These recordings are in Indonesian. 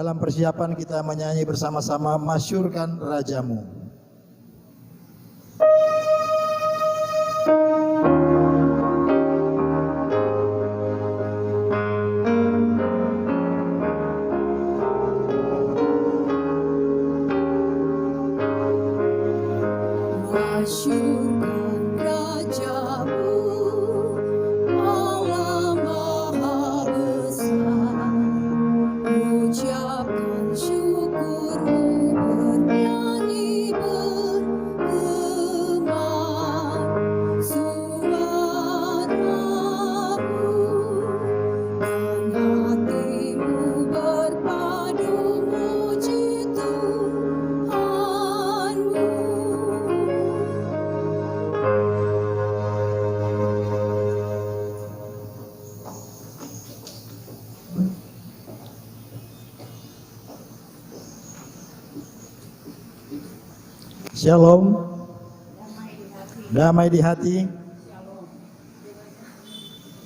dalam persiapan kita menyanyi bersama-sama Masyurkan Rajamu. Masyurkan Rajamu, Allah Maha Besar. Ucapkan syukurmu, bernyanyi bergema. Suaramu dan hatimu berpadu muji Tuhanmu. Shalom, damai di hati.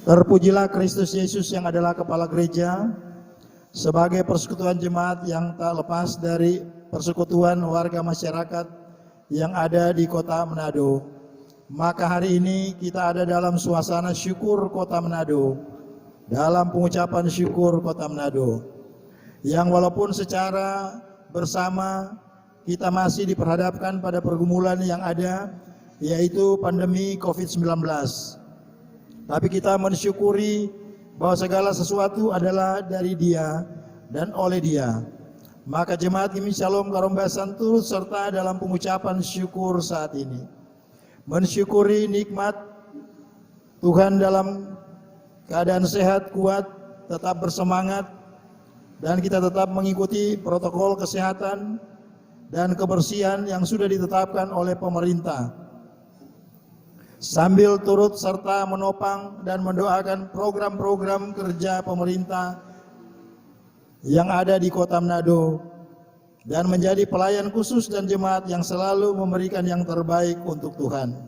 Terpujilah Kristus Yesus yang adalah kepala gereja, sebagai persekutuan jemaat yang tak lepas dari persekutuan warga masyarakat yang ada di kota Manado. Maka hari ini kita ada dalam suasana syukur kota Manado, dalam pengucapan syukur kota Manado, yang walaupun secara bersama kita masih diperhadapkan pada pergumulan yang ada, yaitu pandemi COVID-19. Tapi kita mensyukuri bahwa segala sesuatu adalah dari Dia dan oleh Dia. Maka jemaat Gemi Shalom Karombasan turut serta dalam pengucapan syukur saat ini. Mensyukuri nikmat Tuhan dalam keadaan sehat, kuat, tetap bersemangat, dan kita tetap mengikuti protokol kesehatan dan kebersihan yang sudah ditetapkan oleh pemerintah, sambil turut serta menopang dan mendoakan program-program kerja pemerintah yang ada di kota Manado, dan menjadi pelayan khusus dan jemaat yang selalu memberikan yang terbaik untuk Tuhan.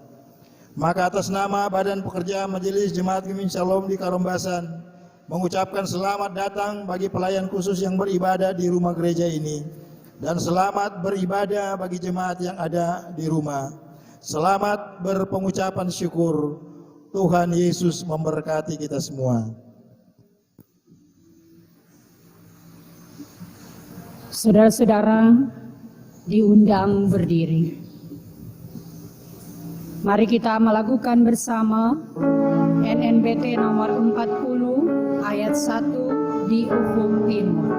Maka atas nama Badan Pekerja Majelis Jemaat Gemi Shalom di Karombasan mengucapkan selamat datang bagi pelayan khusus yang beribadah di rumah gereja ini, dan selamat beribadah bagi jemaat yang ada di rumah. Selamat berpengucapan syukur. Tuhan Yesus memberkati kita semua. Saudara-saudara diundang berdiri. Mari kita melakukan bersama NNBT nomor 40 ayat 1 di Ufuk Timur.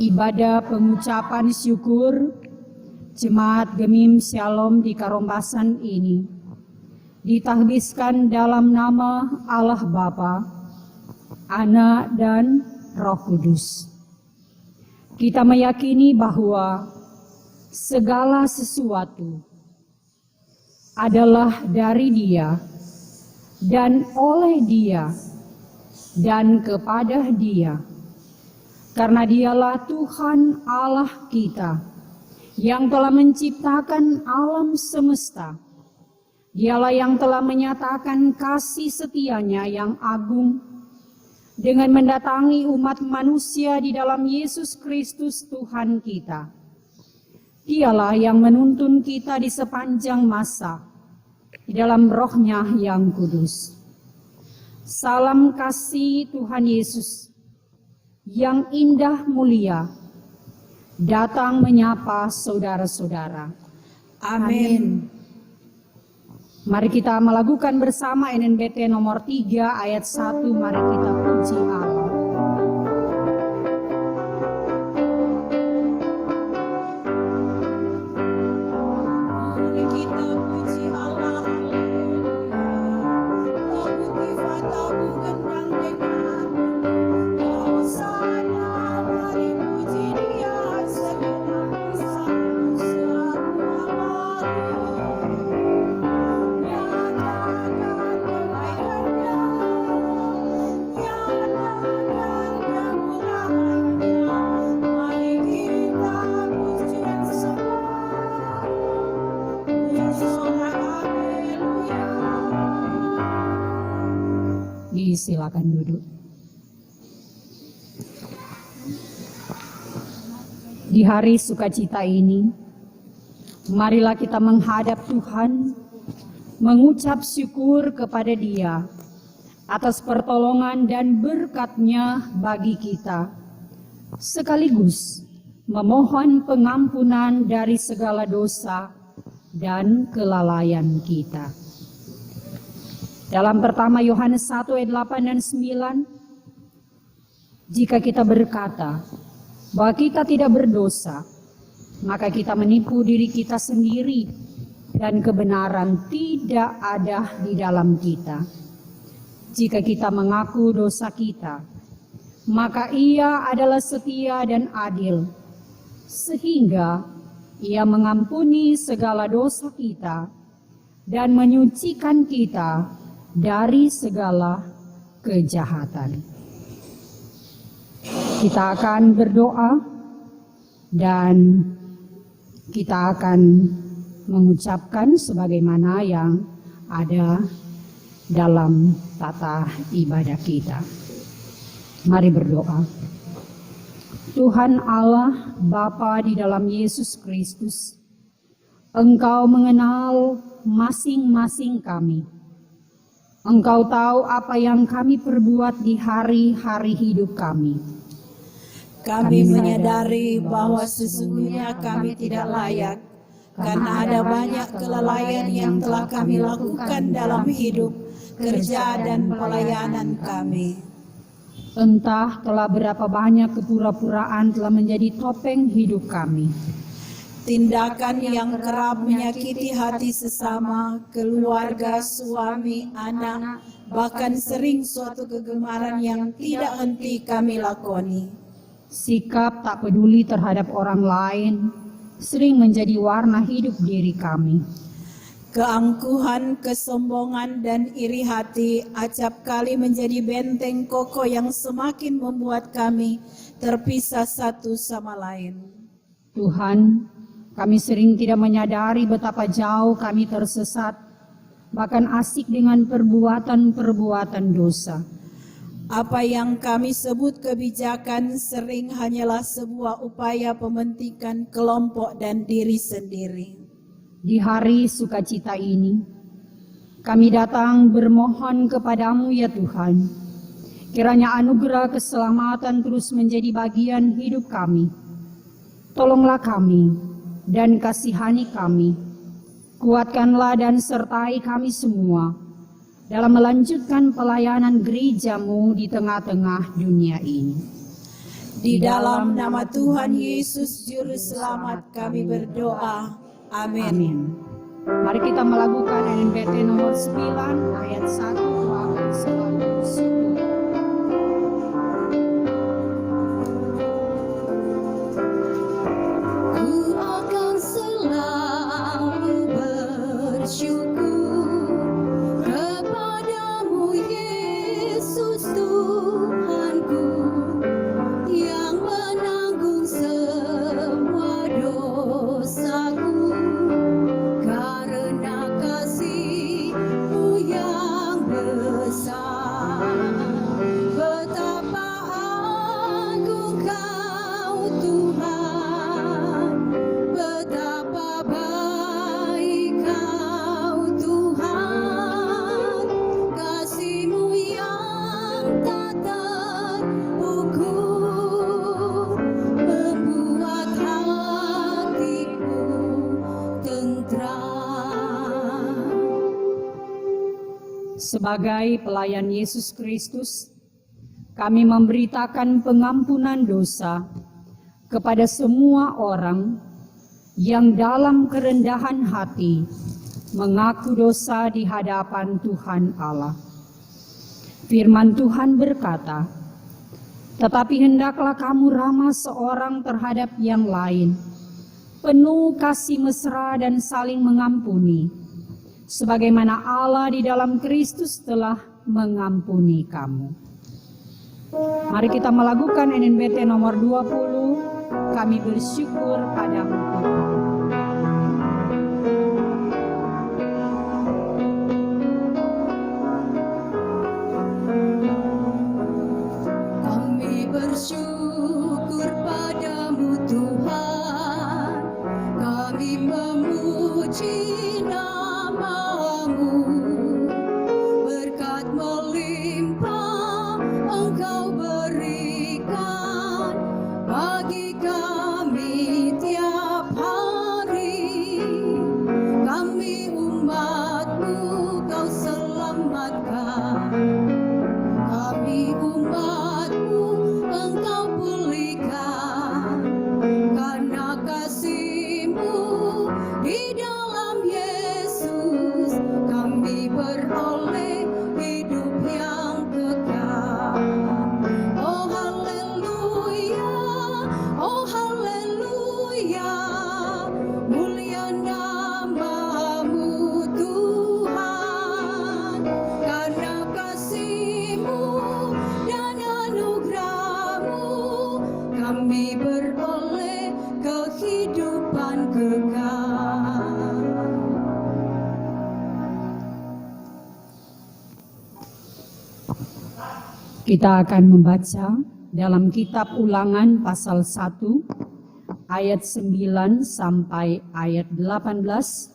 Ibadah pengucapan syukur Jemaat Gemi Shalom di Karombasan ini ditahbiskan dalam nama Allah Bapa, Anak dan Roh Kudus. Kita meyakini bahwa segala sesuatu adalah dari Dia dan oleh Dia dan kepada Dia. Karena Dialah Tuhan Allah kita yang telah menciptakan alam semesta. Dialah yang telah menyatakan kasih setianya yang agung dengan mendatangi umat manusia di dalam Yesus Kristus Tuhan kita. Dialah yang menuntun kita di sepanjang masa di dalam Roh-Nya yang kudus. Salam kasih Tuhan Yesus yang indah mulia datang menyapa saudara-saudara. Amin. Mari kita melakukan bersama NNBT nomor 3 ayat 1. Mari kita puji Allah. Mari kita puji Allah, haleluya. Lagu tifata bukan dengan Hosana, mari puji Dia segenap bersama semua makhluk. Nyatakan kebaikannya, nyatakan kemurahannya. Mari kita puji bersama. Silakan duduk. Di hari sukacita ini, marilah kita menghadap Tuhan, mengucap syukur kepada Dia atas pertolongan dan berkat-Nya bagi kita, sekaligus memohon pengampunan dari segala dosa dan kelalaian kita. Dalam pertama Yohanes 1 ayat 8 dan 9, jika kita berkata bahwa kita tidak berdosa, maka kita menipu diri kita sendiri dan kebenaran tidak ada di dalam kita. Jika kita mengaku dosa kita, maka Ia adalah setia dan adil, sehingga Ia mengampuni segala dosa kita dan menyucikan kita dari segala kejahatan. Kita akan berdoa dan kita akan mengucapkan sebagaimana yang ada dalam tata ibadah kita. Mari berdoa. Tuhan Allah Bapa di dalam Yesus Kristus, Engkau mengenal masing-masing kami. Engkau tahu apa yang kami perbuat di hari-hari hidup kami. Kami menyadari bahwa sesungguhnya kami tidak layak, karena ada banyak kelalaian yang telah kami lakukan dalam hidup, kerja dan pelayanan kami. Entah telah berapa banyak kepura-puraan telah menjadi topeng hidup kami. Tindakan yang kerap menyakiti hati sesama, keluarga, suami, anak, bahkan sering suatu kegemaran yang tidak henti kami lakoni. Sikap tak peduli terhadap orang lain sering menjadi warna hidup diri kami. Keangkuhan, kesombongan, dan iri hati acap kali menjadi benteng kokoh yang semakin membuat kami terpisah satu sama lain. Tuhan, kami sering tidak menyadari betapa jauh kami tersesat, bahkan asik dengan perbuatan-perbuatan dosa. Apa yang kami sebut kebijakan sering hanyalah sebuah upaya pementikan kelompok dan diri sendiri. Di hari sukacita ini, kami datang bermohon kepadamu ya Tuhan, kiranya anugerah keselamatan terus menjadi bagian hidup kami. Tolonglah kami dan kasihani kami, kuatkanlah dan sertai kami semua dalam melanjutkan pelayanan gereja-Mu di tengah-tengah dunia ini. Di dalam nama Tuhan Yesus Juru Selamat kami berdoa. Amin. Amin. Mari kita melakukan NNBT nomor 9 ayat 1 doakan selalu syukur. Ku akan selalu bersyukur kepadamu Yesus Tuhanku, yang menanggung semua dosaku. Karena kasih-Mu yang besar, sebagai pelayan Yesus Kristus, kami memberitakan pengampunan dosa kepada semua orang yang dalam kerendahan hati mengaku dosa di hadapan Tuhan Allah. Firman Tuhan berkata, "Tetapi hendaklah kamu ramah seorang terhadap yang lain, penuh kasih mesra dan saling mengampuni, sebagaimana Allah di dalam Kristus telah mengampuni kamu." Mari kita melakukan NNBT nomor 20, kami bersyukur padamu Tuhan. Kami bersyukur padamu Tuhan, kami memuji nama-Mu, berkat melimpah Engkau berikan bagi kami tiap hari. Kami umat-Mu Kau selamatkan, kami umat-Mu Engkau pulihkan, karena kasih-Mu di dalam Yesus kami beroleh hidup yang kekal. Oh haleluya, oh haleluya, mulia nama-Mu Tuhan, karena kasih-Mu dan anugerah-Mu kami beroleh kehidupan kekal. Kita akan membaca dalam kitab Ulangan pasal 1 ayat 9 sampai ayat 18.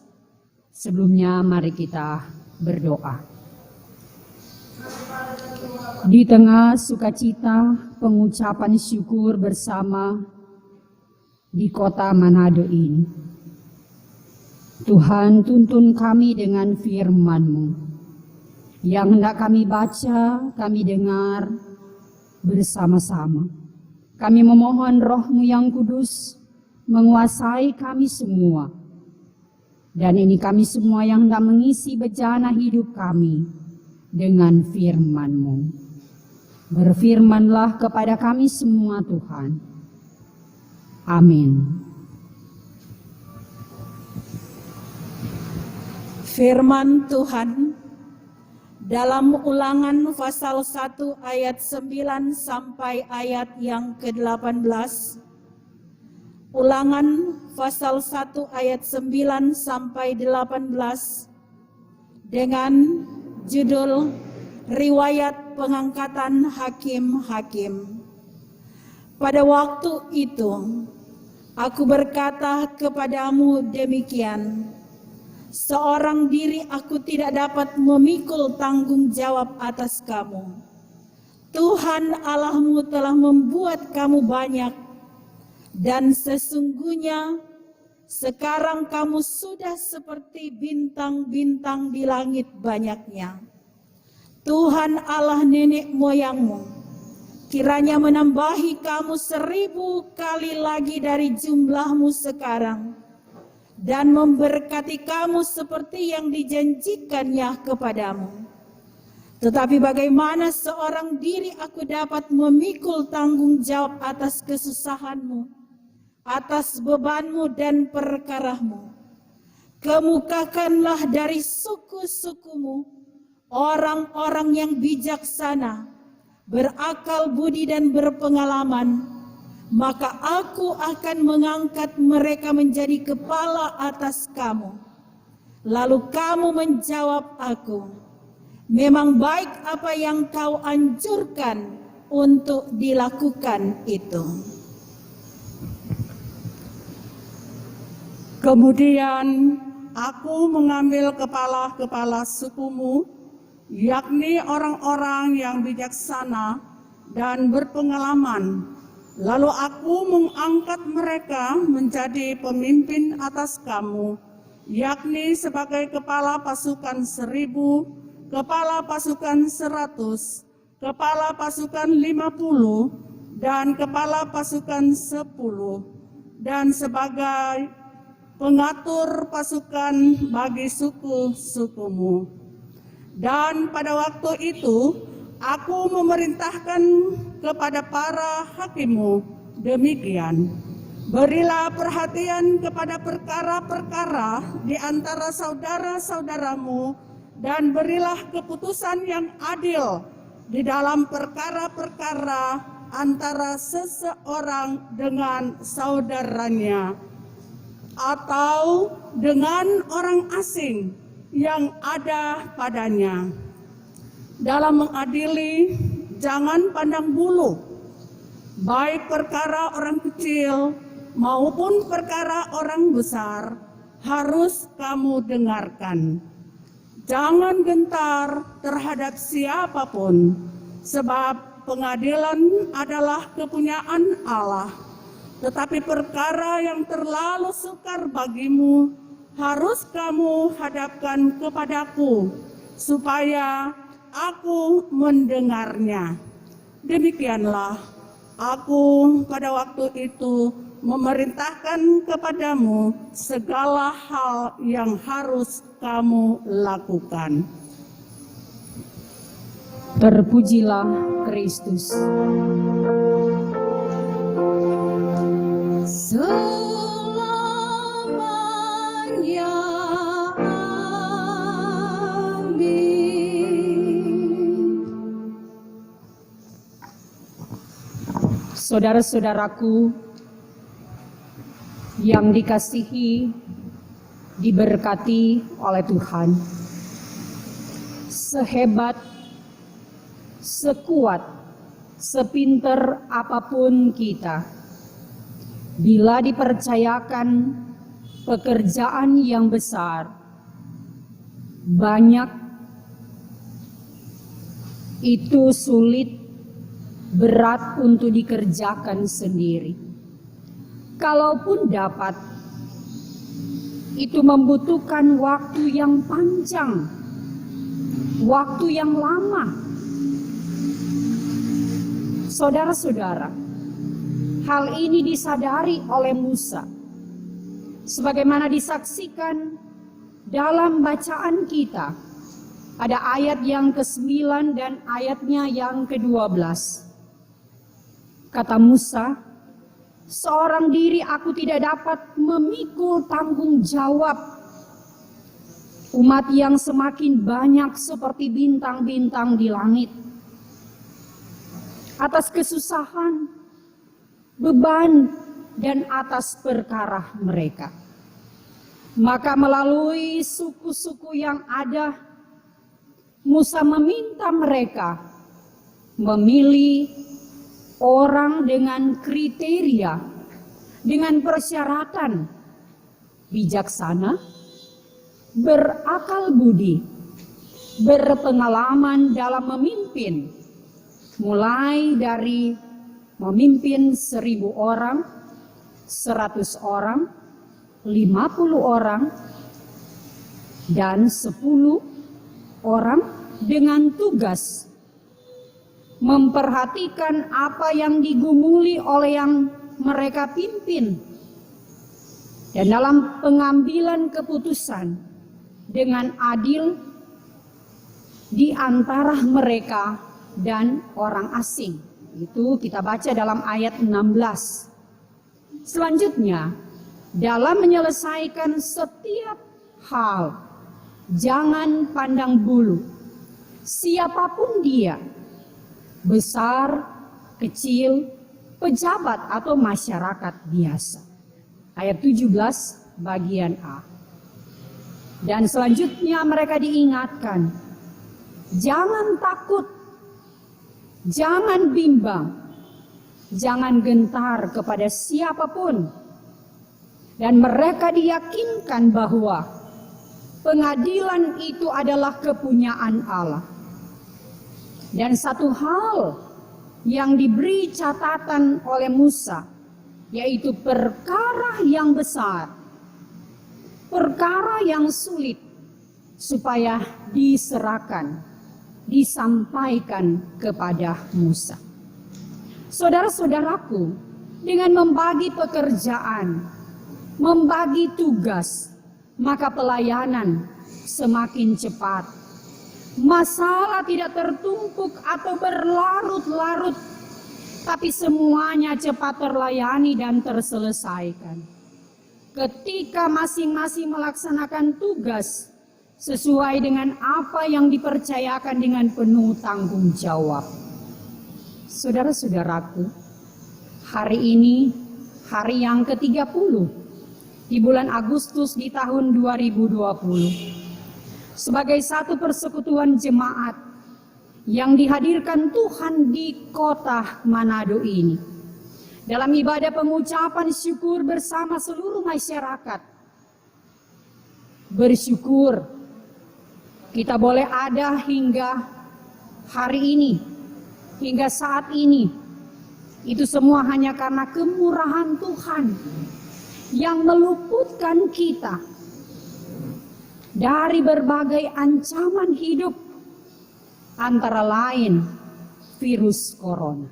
Sebelumnya mari kita berdoa. Di tengah sukacita pengucapan syukur bersama di kota Manado ini, Tuhan, tuntun kami dengan firman-Mu yang hendak kami baca, kami dengar bersama-sama. Kami memohon Roh-Mu yang kudus menguasai kami semua. Dan ini kami semua yang hendak mengisi bejana hidup kami dengan firman-Mu. Berfirmanlah kepada kami semua Tuhan. Amin. Firman Tuhan dalam Ulangan pasal 1 ayat 9 sampai ayat yang ke-18. Ulangan pasal 1 ayat 9 sampai 18 dengan judul Riwayat Pengangkatan Hakim-Hakim. Pada waktu itu, aku berkata kepadamu demikian, seorang diri aku tidak dapat memikul tanggung jawab atas kamu. Tuhan Allahmu telah membuat kamu banyak, dan sesungguhnya sekarang kamu sudah seperti bintang-bintang di langit banyaknya. Tuhan Allah nenek moyangmu kiranya menambahi kamu 1000 kali lagi dari jumlahmu sekarang, dan memberkati kamu seperti yang dijanjikannya kepadamu. Tetapi bagaimana seorang diri aku dapat memikul tanggung jawab atas kesusahanmu, atas bebanmu dan perkaramu? Kemukakanlah dari suku-sukumu orang-orang yang bijaksana, berakal budi dan berpengalaman, maka aku akan mengangkat mereka menjadi kepala atas kamu. Lalu kamu menjawab aku, memang baik apa yang kau anjurkan untuk dilakukan itu. Kemudian aku mengambil kepala-kepala sukumu, yakni orang-orang yang bijaksana dan berpengalaman. Lalu aku mengangkat mereka menjadi pemimpin atas kamu, yakni sebagai kepala pasukan 1000 kepala pasukan 100, kepala pasukan 50, dan kepala pasukan 10, dan sebagai pengatur pasukan bagi suku-sukumu. Dan pada waktu itu, aku memerintahkan kepada para hakimmu demikian: berilah perhatian kepada perkara-perkara di antara saudara-saudaramu, dan berilah keputusan yang adil di dalam perkara-perkara antara seseorang dengan saudaranya, atau dengan orang asing yang ada padanya. Dalam mengadili, jangan pandang bulu, baik perkara orang kecil maupun perkara orang besar harus kamu dengarkan. Jangan gentar terhadap siapapun, sebab pengadilan adalah kepunyaan Allah. Tetapi perkara yang terlalu sukar bagimu harus kamu hadapkan kepadaku, supaya aku mendengarnya. Demikianlah aku pada waktu itu memerintahkan kepadamu segala hal yang harus kamu lakukan. Terpujilah Kristus. Selamanya, amin. Saudara-saudaraku yang dikasihi, diberkati oleh Tuhan, sehebat, sekuat, sepinter apapun kita, bila dipercayakan pekerjaan yang besar, banyak, itu sulit, berat untuk dikerjakan sendiri. Kalaupun dapat, itu membutuhkan waktu yang panjang, waktu yang lama. Saudara-saudara, hal ini disadari oleh Musa, sebagaimana disaksikan dalam bacaan kita. Ada ayat yang ke-9 dan ayatnya yang ke-12. Kata Musa, seorang diri aku tidak dapat memikul tanggung jawab umat yang semakin banyak seperti bintang-bintang di langit. Atas kesusahan, beban, dan atas perkara mereka. Maka melalui suku-suku yang ada, Musa meminta mereka memilih orang dengan kriteria, dengan persyaratan bijaksana, berakal budi, berpengalaman dalam memimpin, mulai dari memimpin 1000 orang, 100 orang, 50 orang, dan 10 orang dengan tugas memperhatikan apa yang digumuli oleh yang mereka pimpin, dan dalam pengambilan keputusan dengan adil di antara mereka dan orang asing. Itu kita baca dalam ayat 16. Selanjutnya, dalam menyelesaikan setiap hal, jangan pandang bulu, siapapun dia, besar, kecil, pejabat atau masyarakat biasa. Ayat 17 bagian A. Dan selanjutnya mereka diingatkan, jangan takut, jangan bimbang, jangan gentar kepada siapapun. Dan mereka diyakinkan bahwa pengadilan itu adalah kepunyaan Allah. Dan satu hal yang diberi catatan oleh Musa, yaitu perkara yang besar, perkara yang sulit, supaya diserahkan, disampaikan kepada Musa. Saudara-saudaraku, dengan membagi pekerjaan, membagi tugas, maka pelayanan semakin cepat. Masalah tidak tertumpuk atau berlarut-larut, tapi semuanya cepat terlayani dan terselesaikan. Ketika masing-masing melaksanakan tugas sesuai dengan apa yang dipercayakan dengan penuh tanggung jawab. Saudara-saudaraku, hari ini hari yang ke-30 di bulan Agustus di tahun 2020. Sebagai satu persekutuan jemaat yang dihadirkan Tuhan di kota Manado ini. Dalam ibadah pengucapan syukur bersama seluruh masyarakat. Bersyukur kita boleh ada hingga hari ini, hingga saat ini. Itu semua hanya karena kemurahan Tuhan yang meluputkan kita dari berbagai ancaman hidup, antara lain virus corona.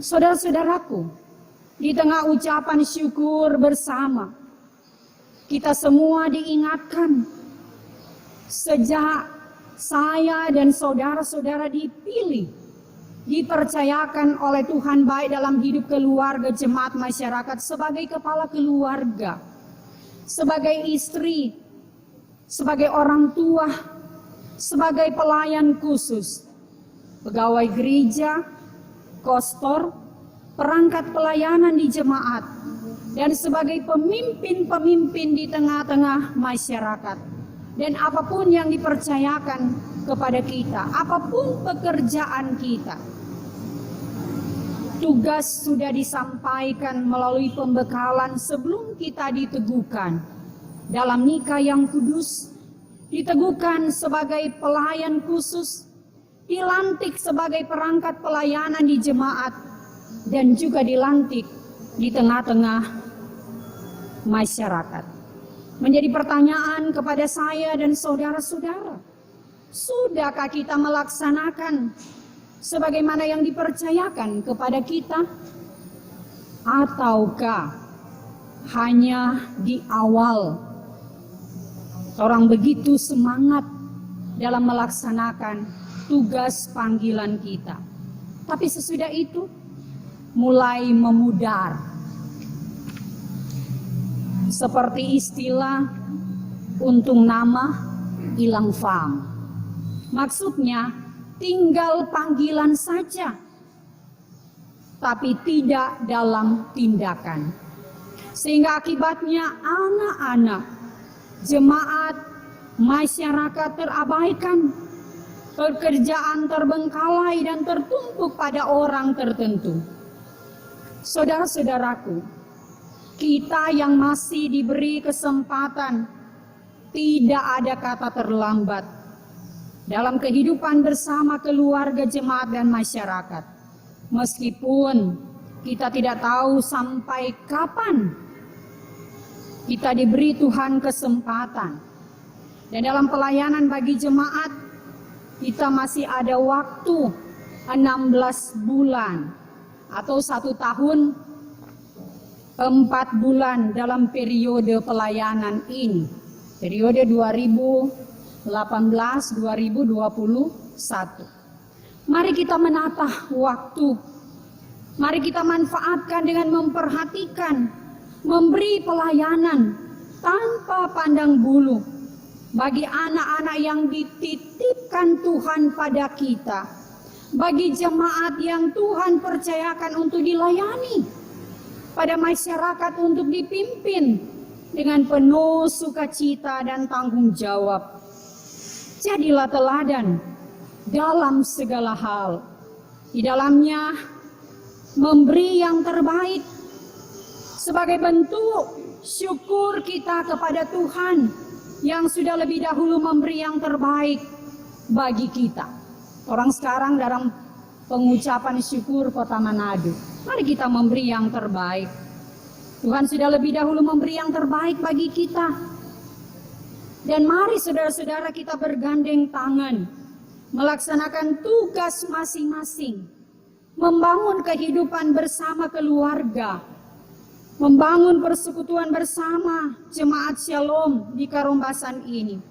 Saudara-saudaraku, di tengah ucapan syukur bersama, kita semua diingatkan sejak saya dan saudara-saudara dipilih, dipercayakan oleh Tuhan baik dalam hidup keluarga, jemaat, masyarakat, sebagai kepala keluarga, sebagai istri, sebagai orang tua, sebagai pelayan khusus, pegawai gereja, kostor, perangkat pelayanan di jemaat, dan sebagai pemimpin-pemimpin di tengah-tengah masyarakat. Dan apapun yang dipercayakan kepada kita, apapun pekerjaan kita, tugas sudah disampaikan melalui pembekalan sebelum kita diteguhkan dalam nikah yang kudus, diteguhkan sebagai pelayan khusus, dilantik sebagai perangkat pelayanan di jemaat, dan juga dilantik di tengah-tengah masyarakat. Menjadi pertanyaan kepada saya dan saudara-saudara, sudahkah kita melaksanakan sebagaimana yang dipercayakan kepada kita? Ataukah hanya di awal orang begitu semangat dalam melaksanakan tugas panggilan kita, tapi sesudah itu mulai memudar? Seperti istilah untung nama hilang fam. Maksudnya tinggal panggilan saja, tapi tidak dalam tindakan. Sehingga akibatnya anak-anak, jemaat, masyarakat terabaikan, pekerjaan terbengkalai dan tertumpuk pada orang tertentu. Saudara-saudaraku, kita yang masih diberi kesempatan, tidak ada kata terlambat dalam kehidupan bersama keluarga, jemaat, dan masyarakat. Meskipun kita tidak tahu sampai kapan kita diberi Tuhan kesempatan. Dan dalam pelayanan bagi jemaat, kita masih ada waktu 16 bulan atau 1 tahun 4 bulan dalam periode pelayanan ini. Periode 2018-2021. Mari kita menata waktu. Mari kita manfaatkan dengan memperhatikan, memberi pelayanan tanpa pandang bulu bagi anak-anak yang dititipkan Tuhan pada kita, bagi jemaat yang Tuhan percayakan untuk dilayani, pada masyarakat untuk dipimpin dengan penuh sukacita dan tanggung jawab. Jadilah teladan dalam segala hal. Di dalamnya memberi yang terbaik sebagai bentuk syukur kita kepada Tuhan yang sudah lebih dahulu memberi yang terbaik bagi kita. Orang sekarang dalam pengucapan syukur Kota Manado, mari kita memberi yang terbaik. Tuhan sudah lebih dahulu memberi yang terbaik bagi kita. Dan mari saudara-saudara kita bergandeng tangan, melaksanakan tugas masing-masing, membangun kehidupan bersama keluarga, membangun persekutuan bersama jemaat Shalom di Karombasan ini,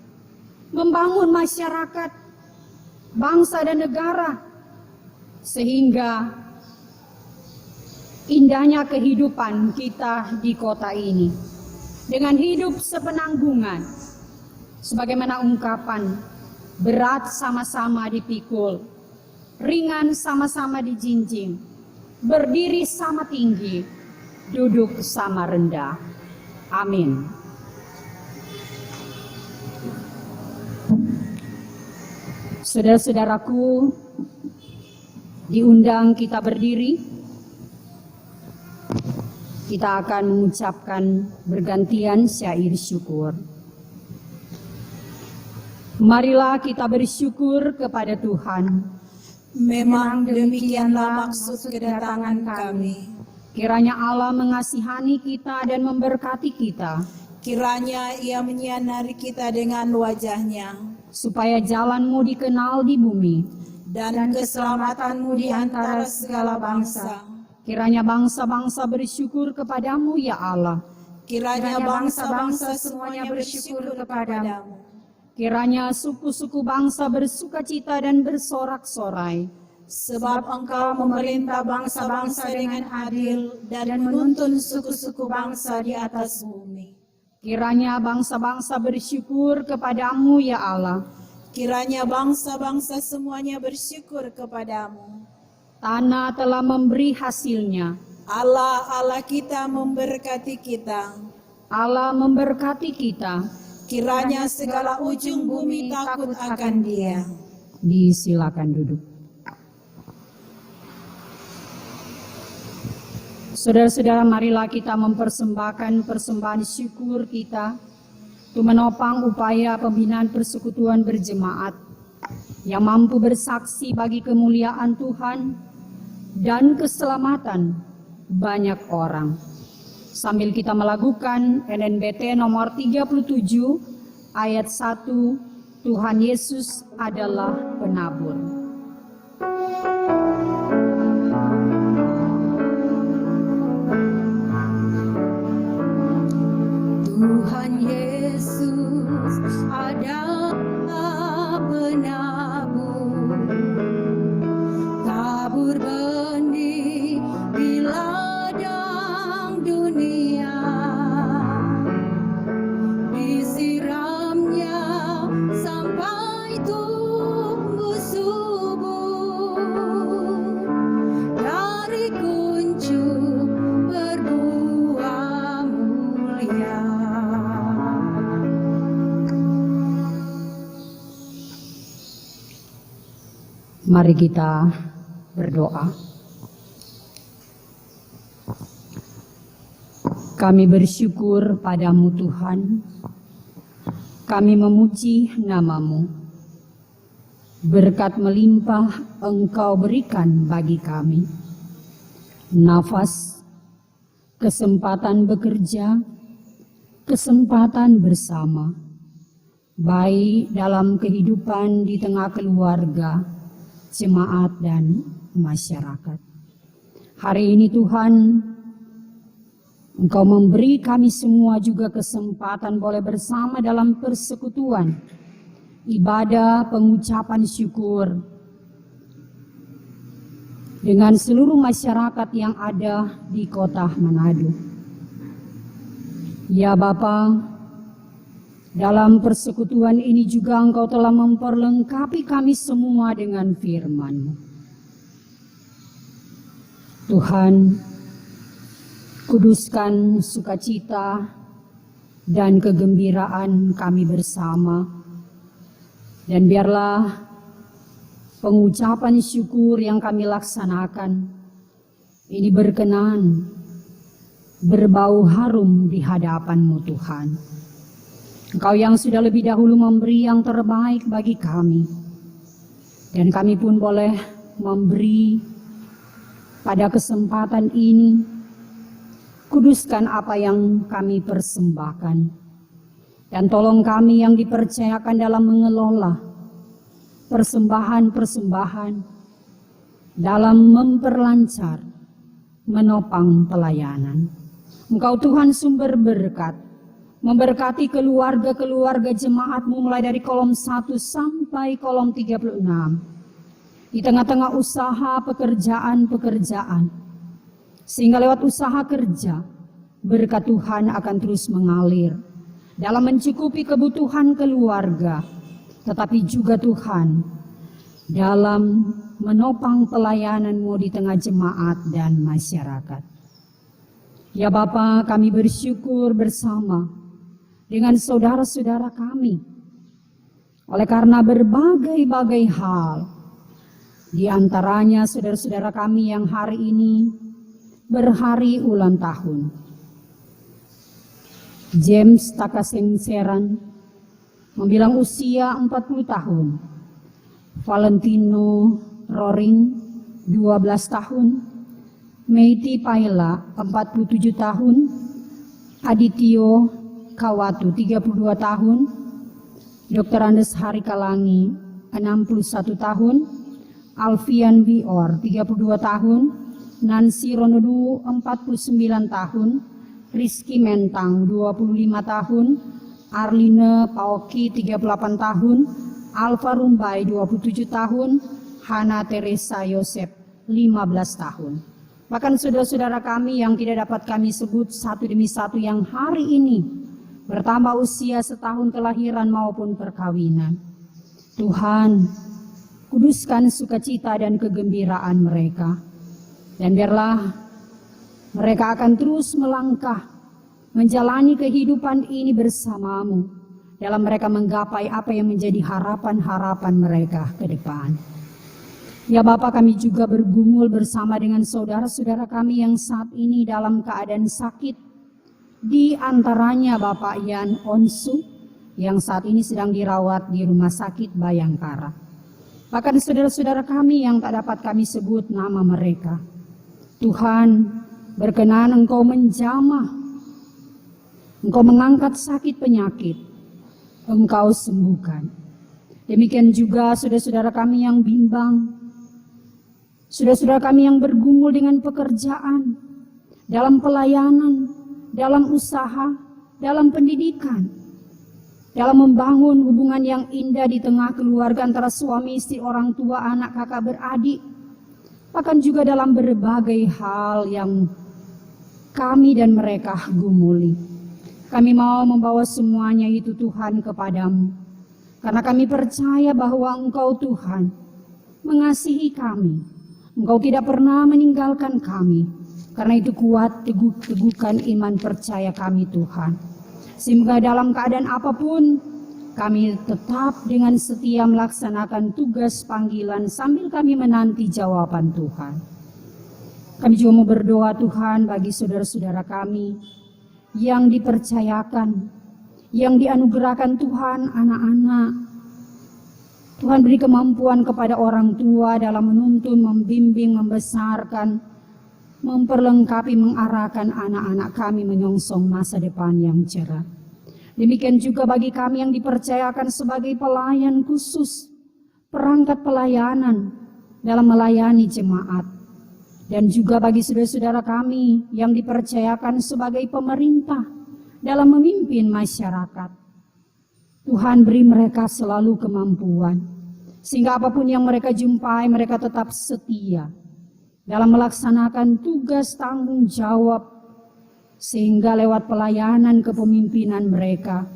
membangun masyarakat, bangsa dan negara, sehingga indahnya kehidupan kita di kota ini dengan hidup sepenanggungan, sebagaimana ungkapan, berat sama-sama dipikul, ringan sama-sama dijinjing, berdiri sama tinggi, duduk sama rendah. Amin. Saudara-saudaraku, diundang kita berdiri. Kita akan mengucapkan bergantian syair syukur. Marilah kita bersyukur kepada Tuhan. Memang demikianlah maksud kedatangan kami. Kiranya Allah mengasihani kita dan memberkati kita, Kiranya Ia menyinari kita dengan wajah-Nya, supaya jalan-Mu dikenal di bumi. dan keselamatanmu di antara segala bangsa. Kiranya bangsa-bangsa bersyukur kepadamu ya Allah. Kiranya bangsa-bangsa semuanya bersyukur kepadamu. Kiranya suku-suku bangsa bersukacita dan bersorak-sorai. Sebab Engkau memerintah bangsa-bangsa dengan adil dan menuntun suku-suku bangsa di atas bumi. Kiranya bangsa-bangsa bersyukur kepadamu ya Allah. Kiranya bangsa-bangsa semuanya bersyukur kepadamu. Tanah telah memberi hasilnya. Allah, Allah kita memberkati kita. Allah memberkati kita. Kiranya segala ujung bumi takut akan Dia. Disilakan duduk. Saudara-saudara, marilah kita mempersembahkan persembahan syukur kita untuk menopang upaya pembinaan persekutuan berjemaat yang mampu bersaksi bagi kemuliaan Tuhan dan keselamatan banyak orang. Sambil kita melakukan NNBT nomor 37 ayat 1, Tuhan Yesus adalah penabur. Tuhan Yesus adalah penabur, tabur benih di ladang dunia, disiramnya sampai tumbuh subur, dari kuncup berbuah mulia. Mari kita berdoa. Kami bersyukur padamu Tuhan. Kami memuji nama-Mu. Berkat melimpah Engkau berikan bagi kami. Nafas, kesempatan bekerja, kesempatan bersama. Baik dalam kehidupan di tengah keluarga, jemaat dan masyarakat. Hari ini Tuhan, Engkau memberi kami semua juga kesempatan boleh bersama dalam persekutuan, ibadah pengucapan syukur dengan seluruh masyarakat yang ada di kota Manado. Ya Bapa, dalam persekutuan ini juga Engkau telah memperlengkapi kami semua dengan firman-Mu. Tuhan, kuduskan sukacita dan kegembiraan kami bersama. Dan biarlah pengucapan syukur yang kami laksanakan ini berkenan, berbau harum di hadapan-Mu Tuhan. Engkau yang sudah lebih dahulu memberi yang terbaik bagi kami. Dan kami pun boleh memberi pada kesempatan ini. Kuduskan apa yang kami persembahkan. Dan tolong kami yang dipercayakan dalam mengelola persembahan-persembahan, dalam memperlancar, menopang pelayanan. Engkau Tuhan sumber berkat, memberkati keluarga-keluarga jemaat-Mu mulai dari kolom 1 sampai kolom 36. Di tengah-tengah usaha pekerjaan-pekerjaan, sehingga lewat usaha kerja, berkat Tuhan akan terus mengalir dalam mencukupi kebutuhan keluarga, tetapi juga Tuhan dalam menopang pelayanan-Mu di tengah jemaat dan masyarakat. Ya Bapa, kami bersyukur bersama dengan saudara-saudara kami oleh karena berbagai-bagai hal, di antaranya saudara-saudara kami yang hari ini berhari ulang tahun. James Takasengseran membilang usia 40 tahun. Valentino Roring 12 tahun. Meiti Paila 47 tahun. Adityo Kawatu 32 tahun. Dr. Andes Harikalangi 61 tahun. Alfian Wior 32 tahun. Nancy Ronodu 49 tahun. Rizky Mentang 25 tahun, Arline Paoki 38 tahun, Alfa Rumbai 27 tahun, Hana Teresa Yosep 15 tahun. Bahkan saudara-saudara kami yang tidak dapat kami sebut satu demi satu yang hari ini bertambah usia setahun kelahiran maupun perkawinan. Tuhan, kuduskan sukacita dan kegembiraan mereka. Dan biarlah mereka akan terus melangkah, menjalani kehidupan ini bersama-Mu, dalam mereka menggapai apa yang menjadi harapan-harapan mereka ke depan. Ya Bapa, kami juga bergumul bersama dengan saudara-saudara kami yang saat ini dalam keadaan sakit. Di antaranya Bapak Yan Onsu, yang saat ini sedang dirawat di Rumah Sakit Bayangkara. Bahkan saudara-saudara kami yang tak dapat kami sebut nama mereka. Tuhan, berkenan Engkau menjamah, Engkau mengangkat sakit penyakit, Engkau sembuhkan. Demikian juga saudara-saudara kami yang bimbang, saudara-saudara kami yang bergumul dengan pekerjaan, dalam pelayanan, dalam usaha, dalam pendidikan, dalam membangun hubungan yang indah di tengah keluarga antara suami, istri, orang tua, anak, kakak, beradik, bahkan juga dalam berbagai hal yang kami dan mereka gumuli. Kami mau membawa semuanya itu Tuhan kepadamu. Karena kami percaya bahwa Engkau Tuhan mengasihi kami. Engkau tidak pernah meninggalkan kami. Karena itu kuat teguhkan iman percaya kami Tuhan. Sehingga dalam keadaan apapun kami tetap dengan setia melaksanakan tugas panggilan sambil kami menanti jawaban Tuhan. Kami juga mau berdoa Tuhan bagi saudara-saudara kami yang dipercayakan, yang dianugerahkan Tuhan anak-anak. Tuhan beri kemampuan kepada orang tua dalam menuntun, membimbing, membesarkan, memperlengkapi, mengarahkan anak-anak kami menyongsong masa depan yang cerah. Demikian juga bagi kami yang dipercayakan sebagai pelayan khusus, perangkat pelayanan dalam melayani jemaat. Dan juga bagi saudara-saudara kami yang dipercayakan sebagai pemerintah dalam memimpin masyarakat. Tuhan beri mereka selalu kemampuan, sehingga apapun yang mereka jumpai, mereka tetap setia dalam melaksanakan tugas tanggung jawab, sehingga lewat pelayanan kepemimpinan mereka,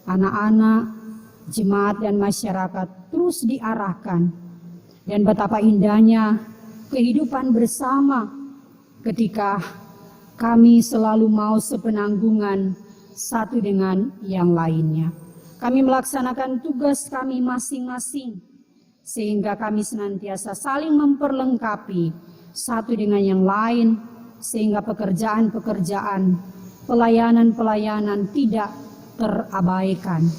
anak-anak, jemaat dan masyarakat terus diarahkan. Dan betapa indahnya kehidupan bersama ketika kami selalu mau sepenanggungan satu dengan yang lainnya. Kami melaksanakan tugas kami masing-masing sehingga kami senantiasa saling memperlengkapi satu dengan yang lain sehingga pekerjaan-pekerjaan, pelayanan-pelayanan tidak terabaikan,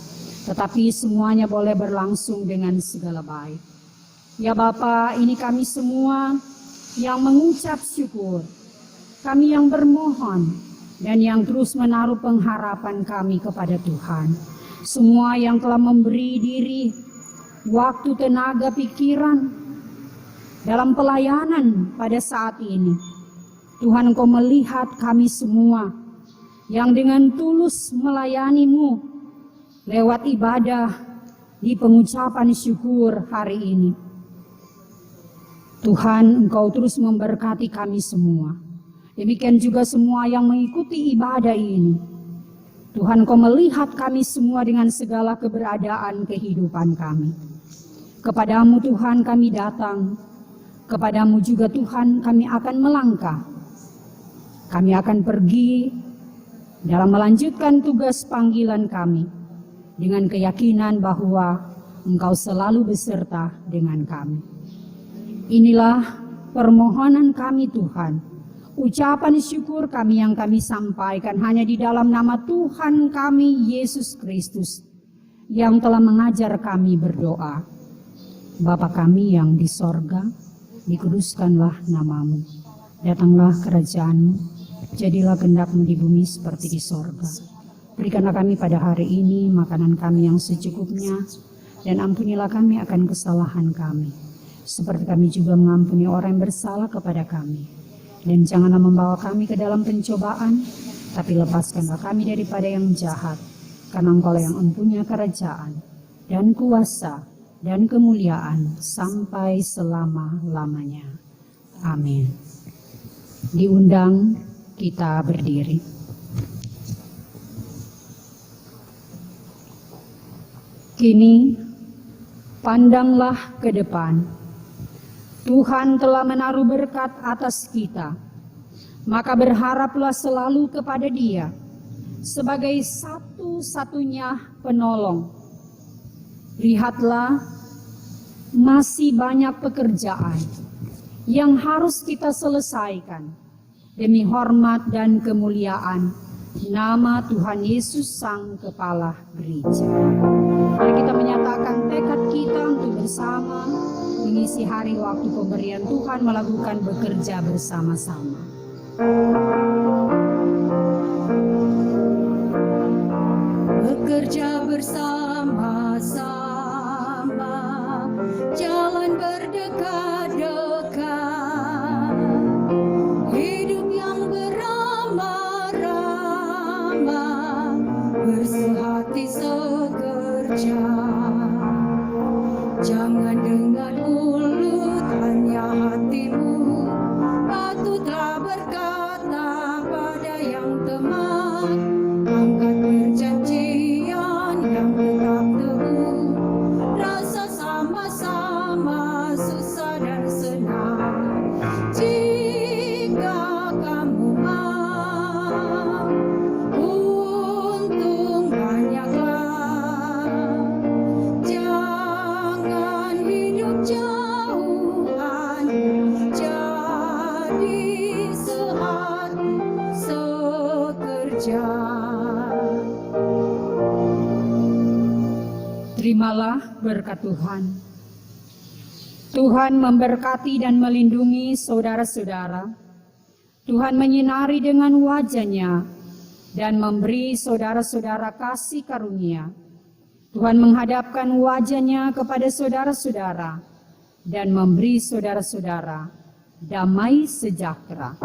tetapi semuanya boleh berlangsung dengan segala baik. Ya Bapa, ini kami semua yang mengucap syukur, kami yang bermohon dan yang terus menaruh pengharapan kami kepada Tuhan. semua yang telah memberi diri, waktu, tenaga, pikiran dalam pelayanan pada saat ini. Tuhan, Engkau melihat kami semua yang dengan tulus melayani-Mu lewat ibadah di pengucapan syukur hari ini. Tuhan, Engkau terus memberkati kami semua. Demikian juga semua yang mengikuti ibadah ini. Tuhan, Engkau melihat kami semua dengan segala keberadaan kehidupan kami. Kepadamu Tuhan kami datang, kepadamu juga Tuhan kami akan melangkah. Kami akan pergi dalam melanjutkan tugas panggilan kami dengan keyakinan bahwa Engkau selalu beserta dengan kami. Inilah permohonan kami Tuhan. Ucapan syukur kami yang kami sampaikan hanya di dalam nama Tuhan kami Yesus Kristus yang telah mengajar kami berdoa. Bapa kami yang di sorga, dikuduskanlah namamu. Datanglah kerajaan-Mu, jadilah kehendak-Mu di bumi seperti di sorga. Berikanlah kami pada hari ini makanan kami yang secukupnya, dan ampunilah kami akan kesalahan kami, seperti kami juga mengampuni orang yang bersalah kepada kami. Dan janganlah membawa kami ke dalam pencobaan, tapi lepaskanlah kami daripada yang jahat, karena Engkau yang mempunyai kerajaan, dan kuasa, dan kemuliaan, sampai selama-lamanya. Amin. Diundang kita berdiri. Kini, pandanglah ke depan. Tuhan telah menaruh berkat atas kita, maka berharaplah selalu kepada Dia sebagai satu-satunya penolong. Lihatlah, masih banyak pekerjaan yang harus kita selesaikan demi hormat dan kemuliaan nama Tuhan Yesus Sang Kepala Gereja. Mari kita menyatakan tekad kita untuk bersama mengisi hari waktu pemberian Tuhan melakukan bekerja bersama-sama. Bekerja bersama-sama, jalan berdekat-dekat, hidup yang beramah-ramah, bersehati sekerja. Jangan dengan mulut, hanya hatimu, patutlah berkata pada yang teman, angkat perjanjian yang tetap teguh, rasa sama-sama susah dan senang. Jika kamu mau, untung banyaklah. Jangan hidup jauhan, jadi sehati sekerja. Terimalah berkat Tuhan. Tuhan memberkati dan melindungi saudara-saudara. Tuhan menyinari dengan wajah-Nya dan memberi saudara-saudara kasih karunia. Tuhan menghadapkan wajah-Nya kepada saudara-saudara dan memberi saudara-saudara damai sejahtera.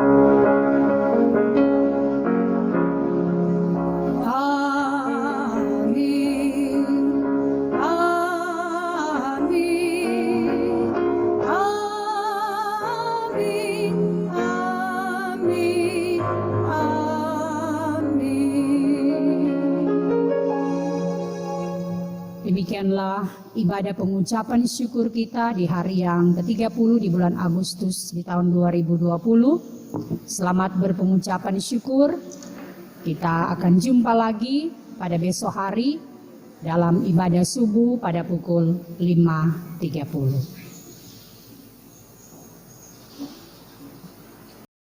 Demikianlah ibadah pengucapan syukur kita di hari yang ke-30 di bulan Agustus di tahun 2020. Selamat berpengucapan syukur. Kita akan jumpa lagi pada besok hari dalam ibadah subuh pada pukul 5.30.